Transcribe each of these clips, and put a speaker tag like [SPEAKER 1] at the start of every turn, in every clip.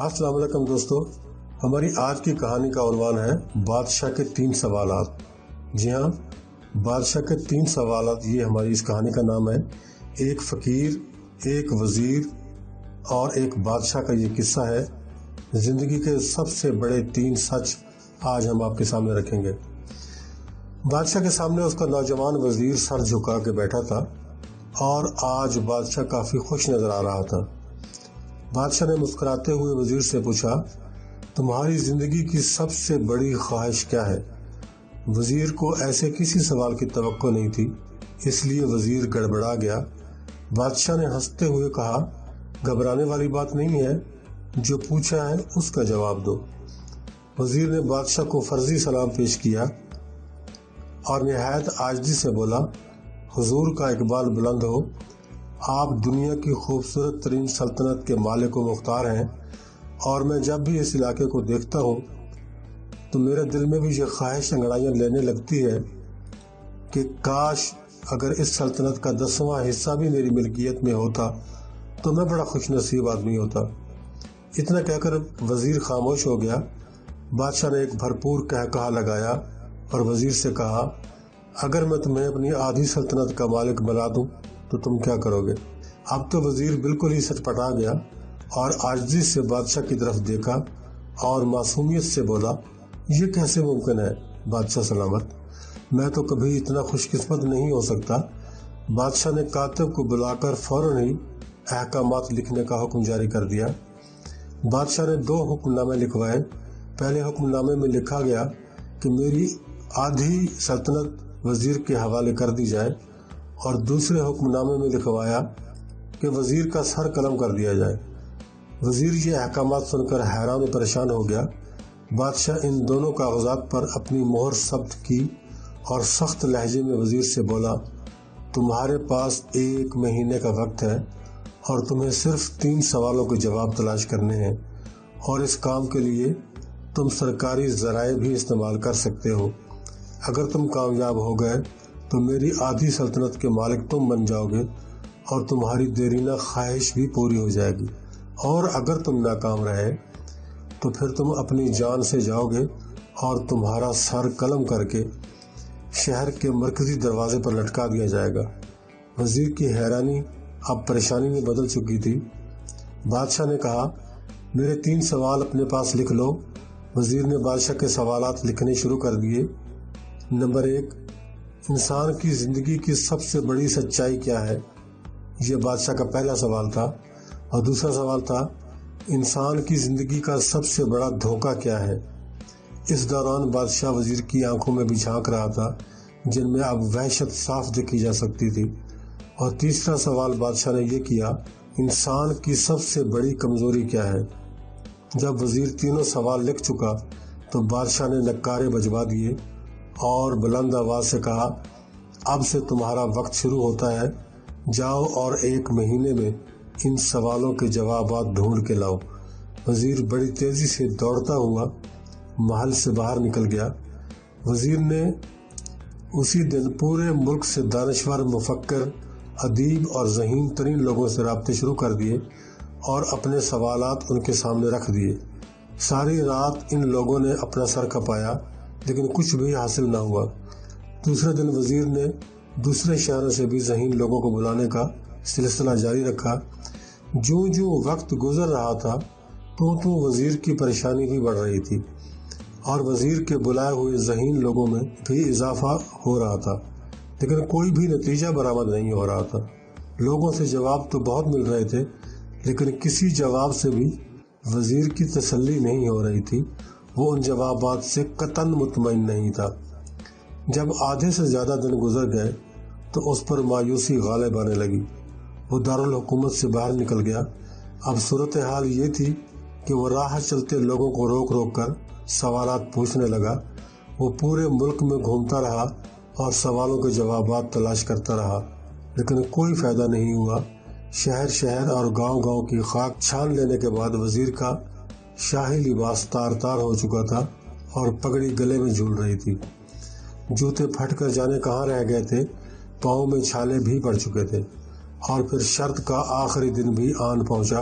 [SPEAKER 1] السلام علیکم دوستو، ہماری آج کی کہانی کا عنوان ہے بادشاہ کے 3 سوالات۔ جی ہاں، بادشاہ کے 3 سوالات، یہ ہماری اس کہانی کا نام ہے۔ ایک فقیر، ایک وزیر اور ایک بادشاہ کا یہ قصہ ہے۔ زندگی کے سب سے بڑے 3 سچ آج ہم آپ کے سامنے رکھیں گے۔ بادشاہ کے سامنے اس کا نوجوان وزیر سر جھکا کے بیٹھا تھا اور آج بادشاہ کافی خوش نظر آ رہا تھا۔ بادشاہ نے مسکراتے ہوئے وزیر سے پوچھا، تمہاری زندگی کی سب سے بڑی خواہش کیا ہے؟ وزیر کو ایسے کسی سوال کی توقع نہیں تھی، اس لیے وزیر گڑبڑا گیا۔ بادشاہ نے ہنستے ہوئے کہا، گھبرانے والی بات نہیں ہے، جو پوچھا ہے اس کا جواب دو۔ وزیر نے بادشاہ کو فرضی سلام پیش کیا اور نہایت عاجزی سے بولا، حضور کا اقبال بلند ہو، آپ دنیا کی خوبصورت ترین سلطنت کے مالک و مختار ہیں، اور میں جب بھی اس علاقے کو دیکھتا ہوں تو میرے دل میں بھی یہ خواہش انگڑائیاں لینے لگتی ہے کہ کاش اگر اس سلطنت کا 10واں حصہ بھی میری ملکیت میں ہوتا تو میں بڑا خوش نصیب آدمی ہوتا۔ اتنا کہہ کر وزیر خاموش ہو گیا۔ بادشاہ نے ایک بھرپور قہقہہ لگایا اور وزیر سے کہا، اگر میں تمہیں اپنی آدھی سلطنت کا مالک بنا دوں تو تم کیا کرو گے؟ اب تو وزیر بالکل ہی سٹپٹا گیا اور عاجزی سے بادشاہ کی طرف دیکھا اور معصومیت سے بولا، یہ کیسے ممکن ہے بادشاہ سلامت، میں تو کبھی اتنا خوش قسمت نہیں ہو سکتا۔ بادشاہ نے کاتب کو بلا کر فوراً ہی احکامات لکھنے کا حکم جاری کر دیا۔ بادشاہ نے 2 حکم نامے لکھوائے۔ پہلے حکم نامے میں لکھا گیا کہ میری آدھی سلطنت وزیر کے حوالے کر دی جائے، اور دوسرے حکم نامے میں لکھوایا کہ وزیر کا سر قلم کر دیا جائے۔ وزیر یہ احکامات سن کر حیران و پریشان ہو گیا۔ بادشاہ ان دونوں کاغذات پر اپنی مہر ثبت کی اور سخت لہجے میں وزیر سے بولا، تمہارے پاس 1 مہینے کا وقت ہے اور تمہیں صرف 3 سوالوں کے جواب تلاش کرنے ہیں، اور اس کام کے لیے تم سرکاری ذرائع بھی استعمال کر سکتے ہو۔ اگر تم کامیاب ہو گئے تو میری آدھی سلطنت کے مالک تم بن جاؤ گے اور تمہاری دیرینہ خواہش بھی پوری ہو جائے گی، اور اگر تم ناکام رہے تو پھر تم اپنی جان سے جاؤ گے اور تمہارا سر قلم کر کے شہر کے مرکزی دروازے پر لٹکا دیا جائے گا۔ وزیر کی حیرانی اب پریشانی میں بدل چکی تھی۔ بادشاہ نے کہا، میرے 3 سوال اپنے پاس لکھ لو۔ وزیر نے بادشاہ کے سوالات لکھنے شروع کر دیے۔ نمبر 1، انسان کی زندگی کی سب سے بڑی سچائی کیا ہے؟ یہ بادشاہ کا پہلا سوال تھا۔ اور دوسرا سوال تھا، انسان کی زندگی کا سب سے بڑا دھوکہ کیا ہے؟ اس دوران بادشاہ وزیر کی آنکھوں میں بھی جھانک رہا تھا، جن میں اب وحشت صاف دیکھی جا سکتی تھی۔ اور تیسرا سوال بادشاہ نے یہ کیا، انسان کی سب سے بڑی کمزوری کیا ہے؟ جب وزیر تینوں سوال لکھ چکا تو بادشاہ نے نکارے بجوا دیے اور بلند آواز سے کہا، اب سے تمہارا وقت شروع ہوتا ہے، جاؤ اور 1 مہینے میں ان سوالوں کے جوابات ڈھونڈ کے لاؤ۔ وزیر بڑی تیزی سے دوڑتا ہوا محل سے باہر نکل گیا۔ وزیر نے اسی دن پورے ملک سے دانشور، مفکر، ادیب اور ذہین ترین لوگوں سے رابطے شروع کر دیے اور اپنے سوالات ان کے سامنے رکھ دیے۔ ساری رات ان لوگوں نے اپنا سر کھپایا لیکن کچھ بھی حاصل نہ ہوا۔ دوسرے دن وزیر نے دوسرے شہروں سے بھی ذہین لوگوں کو بلانے کا سلسلہ جاری رکھا۔ جو وقت گزر رہا تھا تو وزیر کی پریشانی بھی بڑھ رہی تھی، اور وزیر کے بلائے ہوئے ذہین لوگوں میں بھی اضافہ ہو رہا تھا، لیکن کوئی بھی نتیجہ برآمد نہیں ہو رہا تھا۔ لوگوں سے جواب تو بہت مل رہے تھے، لیکن کسی جواب سے بھی وزیر کی تسلی نہیں ہو رہی تھی۔ وہ ان جوابات سے قطعاً مطمئن نہیں تھا۔ جب آدھے سے زیادہ دن گزر گئے تو اس پر مایوسی غالب آنے لگی۔ وہ دارالحکومت سے باہر نکل گیا۔ اب صورتحال یہ تھی کہ وہ راہ چلتے لوگوں کو روک روک کر سوالات پوچھنے لگا۔ وہ پورے ملک میں گھومتا رہا اور سوالوں کے جوابات تلاش کرتا رہا، لیکن کوئی فائدہ نہیں ہوا۔ شہر شہر اور گاؤں گاؤں کی خاک چھان لینے کے بعد وزیر کا شاہی لباس تار تار ہو چکا تھا اور پگڑی گلے میں جھول رہی تھی۔ جوتے پھٹ کر جانے کہاں رہ گئے تھے، پاؤں میں چھالے بھی پڑ چکے تھے، اور پھر شرط کا آخری دن بھی آن پہنچا۔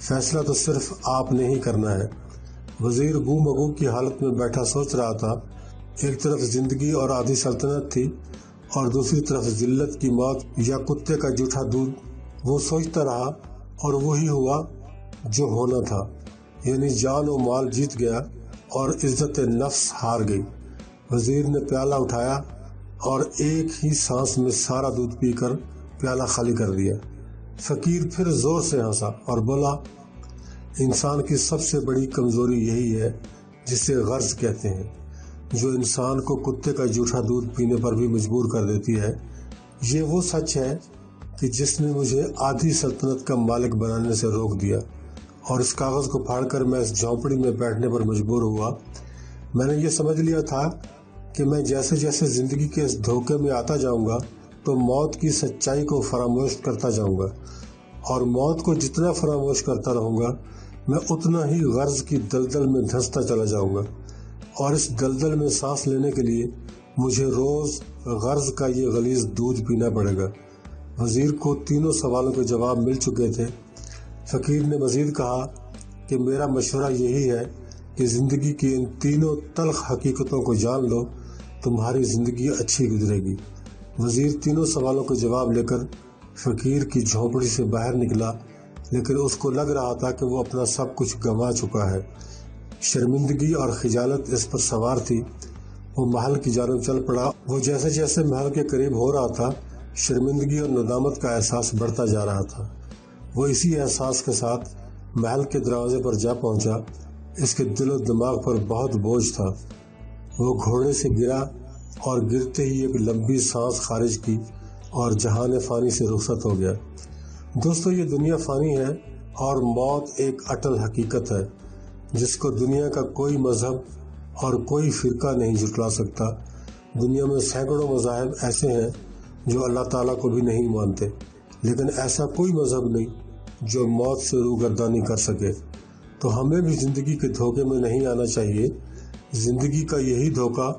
[SPEAKER 1] فیصلہ تو صرف آپ نے ہی کرنا ہے۔ وزیر گو مگو کی حالت میں بیٹھا سوچ رہا تھا، ایک طرف زندگی اور آدھی سلطنت تھی اور دوسری طرف ذلت کی موت یا کتے کا جھوٹا دودھ۔ وہ سوچتا رہا اور وہی ہوا جو ہونا تھا، یعنی جان و مال جیت گیا اور عزت نفس ہار گئی۔ وزیر نے پیالہ اٹھایا اور ایک ہی سانس میں سارا دودھ پی کر پیالہ خالی کر دیا۔ فقیر پھر زور سے ہنسا اور بولا، انسان کی سب سے بڑی کمزوری یہی ہے جسے غرض کہتے ہیں، جو انسان کو کتے کا جھوٹا دودھ پینے پر بھی مجبور کر دیتی ہے۔ یہ وہ سچ ہے کہ جس نے مجھے آدھی سلطنت کا مالک بنانے سے روک دیا اور اس کاغذ کو پھاڑ کر میں اس جھونپڑی میں بیٹھنے پر مجبور ہوا۔ میں نے یہ سمجھ لیا تھا کہ میں جیسے جیسے زندگی کے اس دھوکے میں آتا جاؤں گا تو موت کی سچائی کو فراموش کرتا جاؤں گا، اور موت کو جتنا فراموش کرتا رہوں گا میں اتنا ہی غرض کی دلدل میں دھنستا چلا جاؤں گا، اور اس دلدل میں سانس لینے کے لیے مجھے روز غرض کا یہ غلیظ دودھ پینا پڑے گا۔ وزیر کو تینوں سوالوں کے جواب مل چکے تھے۔ فقیر نے مزید کہا کہ میرا مشورہ یہی ہے کہ زندگی کی ان تینوں تلخ حقیقتوں کو جان لو، تمہاری زندگی اچھی گزرے گی۔ وزیر تینوں سوالوں کے جواب لے کر فقیر کی جھونپڑی سے باہر نکلا، لیکن اس کو لگ رہا تھا کہ وہ اپنا سب کچھ گنوا چکا ہے۔ شرمندگی اور خجالت اس پر سوار تھی۔ وہ محل کی جانب چل پڑا۔ وہ جیسے جیسے محل کے قریب ہو رہا تھا، شرمندگی اور ندامت کا احساس بڑھتا جا رہا تھا۔ وہ اسی احساس کے ساتھ محل کے دروازے پر جا پہنچا۔ اس کے دل و دماغ پر بہت بوجھ تھا۔ وہ گھوڑے سے گرا اور گرتے ہی ایک لمبی سانس خارج کی اور جہان فانی سے رخصت ہو گیا۔ دوستو، یہ دنیا فانی ہے اور موت ایک اٹل حقیقت ہے جس کو دنیا کا کوئی مذہب اور کوئی فرقہ نہیں جھٹلا سکتا۔ دنیا میں سینکڑوں مذاہب ایسے ہیں جو اللہ تعالیٰ کو بھی نہیں مانتے، لیکن ایسا کوئی مذہب نہیں جو موت سے روگردانی کر سکے۔ تو ہمیں بھی زندگی کے دھوکے میں نہیں آنا چاہیے۔ زندگی کا یہی دھوکہ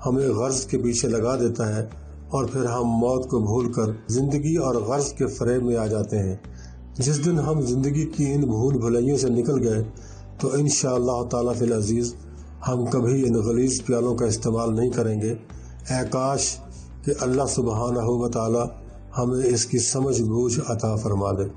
[SPEAKER 1] ہمیں غرض کے پیچھے لگا دیتا ہے اور پھر ہم موت کو بھول کر زندگی اور غرض کے فریب میں آ جاتے ہیں۔ جس دن ہم زندگی کی ان بھول بھلائیوں سے نکل گئے تو انشاءاللہ تعالیٰ فی العزیز ہم کبھی ان غلیظ پیالوں کا استعمال نہیں کریں گے۔ اے کاش کہ اللہ سبحانہ و تعالیٰ ہمیں اس کی سمجھ بوجھ عطا فرما دے۔